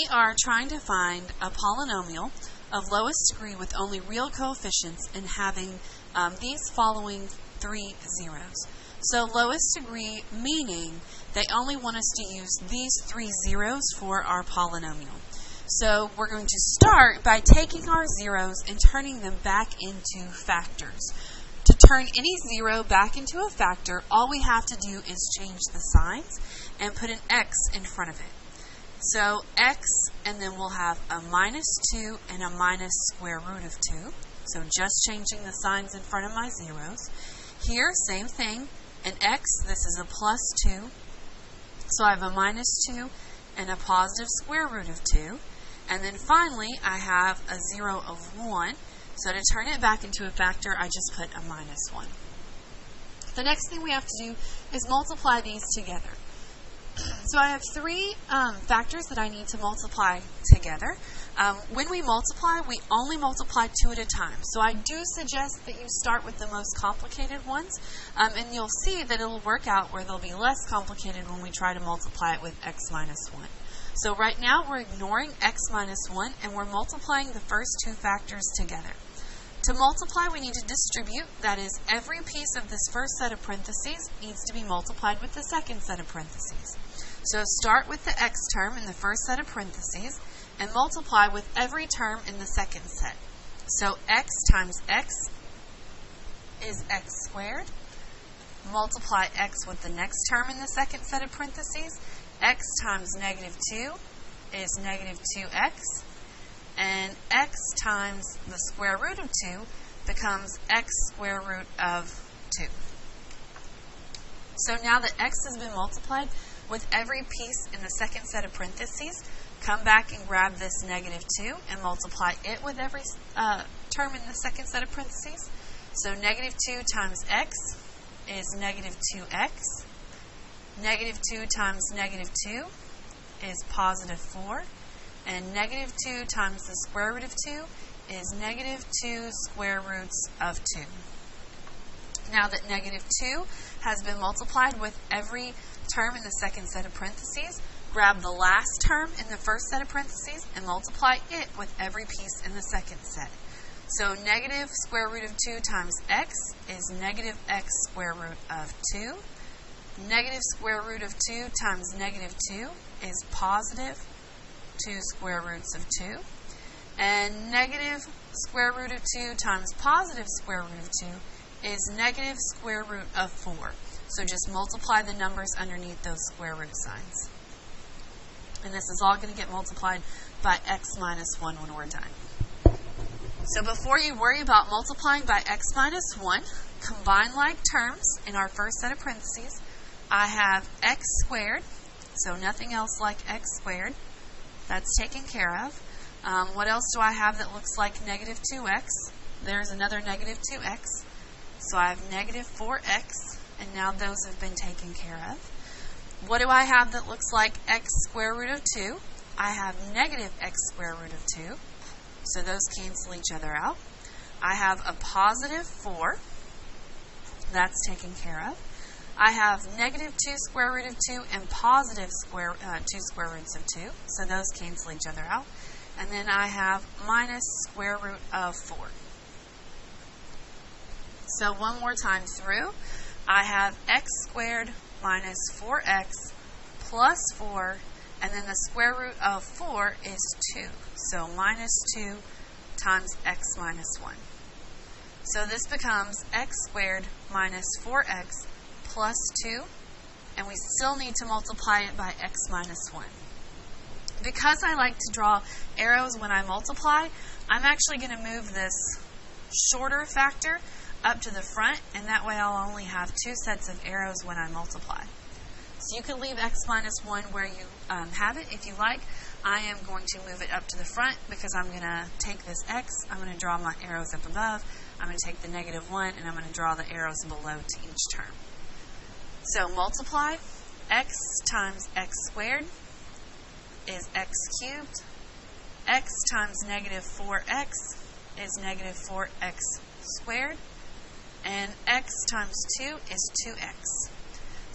We are trying to find a polynomial of lowest degree with only real coefficients and having these following three zeros. So lowest degree meaning they only want us to use these three zeros for our polynomial. So we're going to start by taking our zeros and turning them back into factors. To turn any zero back into a factor, all we have to do is change the signs and put an x in front of it. So x, and then we'll have a -2 and a minus square root of 2. So just changing the signs in front of my zeros. Here, same thing. An x, this is a +2. So I have a -2 and a positive square root of 2. And then finally, I have a 0 of 1. So to turn it back into a factor, I just put a -1. The next thing we have to do is multiply these together. So I have three factors that I need to multiply together. When we multiply, we only multiply 2 at a time. So I do suggest that you start with the most complicated ones, and you'll see that it'll work out where they'll be less complicated when we try to multiply it with x minus 1. So right now we're ignoring x minus 1, and we're multiplying the first two factors together. To multiply, we need to distribute. That is, every piece of this first set of parentheses needs to be multiplied with the second set of parentheses. So start with the x term in the first set of parentheses and multiply with every term in the second set. So x times x is x squared. Multiply x with the next term in the second set of parentheses. X times -2 is -2x. And x times the square root of 2 becomes x square root of 2. So now that x has been multiplied with every piece in the second set of parentheses, come back and grab this -2 and multiply it with every term in the second set of parentheses. So -2 times x is -2x. -2 times -2 is +4. And -2 times the square root of 2 is -2 square roots of 2. Now that -2 has been multiplied with every term in the second set of parentheses, grab the last term in the first set of parentheses and multiply it with every piece in the second set. So negative square root of 2 times x is -x square root of 2. Negative square root of 2 times -2 is +2 square roots of 2. And negative square root of 2 times positive square root of 2 is negative square root of 4. So just multiply the numbers underneath those square root signs. And this is all going to get multiplied by x minus 1 when we're done. So before you worry about multiplying by x minus 1, combine like terms in our first set of parentheses. I have x squared, so nothing else like x squared. That's taken care of. What else do I have that looks like -2x? There's another -2x. So I have -4x, and now those have been taken care of. What do I have that looks like x square root of 2? I have -x square root of 2. So those cancel each other out. I have a +4. That's taken care of. I have -2 square root of 2 and +2 square roots of 2. So those cancel each other out. And then I have minus square root of 4. So one more time through, I have x squared minus 4x plus 4, and then the square root of 4 is 2. So -2 times x minus 1. So this becomes x squared minus 4x plus 2, and we still need to multiply it by x minus 1. Because I like to draw arrows when I multiply, I'm actually going to move this shorter factor up to the front, and that way I'll only have 2 sets of arrows when I multiply. So you can leave x minus 1 where you have it if you like. I am going to move it up to the front because I'm going to take this x, I'm going to draw my arrows up above, I'm going to take the -1, and I'm going to draw the arrows below to each term. So multiply x times x squared is x cubed. X times -4x is -4x squared. And x times 2 is 2x.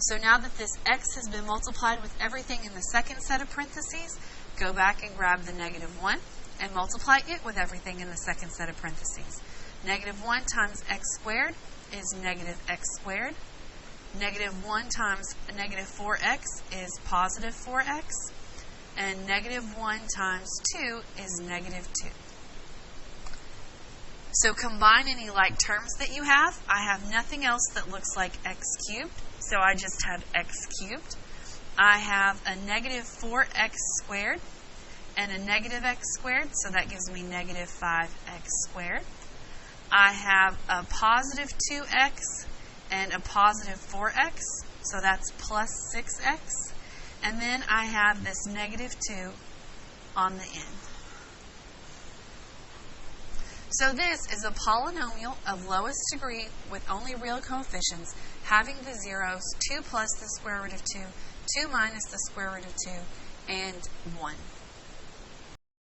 So now that this x has been multiplied with everything in the second set of parentheses, go back and grab the negative 1 and multiply it with everything in the second set of parentheses. Negative 1 times x squared is negative x squared. Negative 1 times negative 4x is positive 4x. And negative 1 times 2 is negative 2. So combine any like terms that you have. I have nothing else that looks like x cubed, so I just have x cubed. I have a negative 4x squared and a negative x squared, so that gives me negative 5x squared. I have a positive 2x and a positive 4x, so that's plus 6x. And then I have this negative 2 on the end. So this is a polynomial of lowest degree with only real coefficients, having the zeros 2 plus the square root of 2, 2 minus the square root of 2, and 1.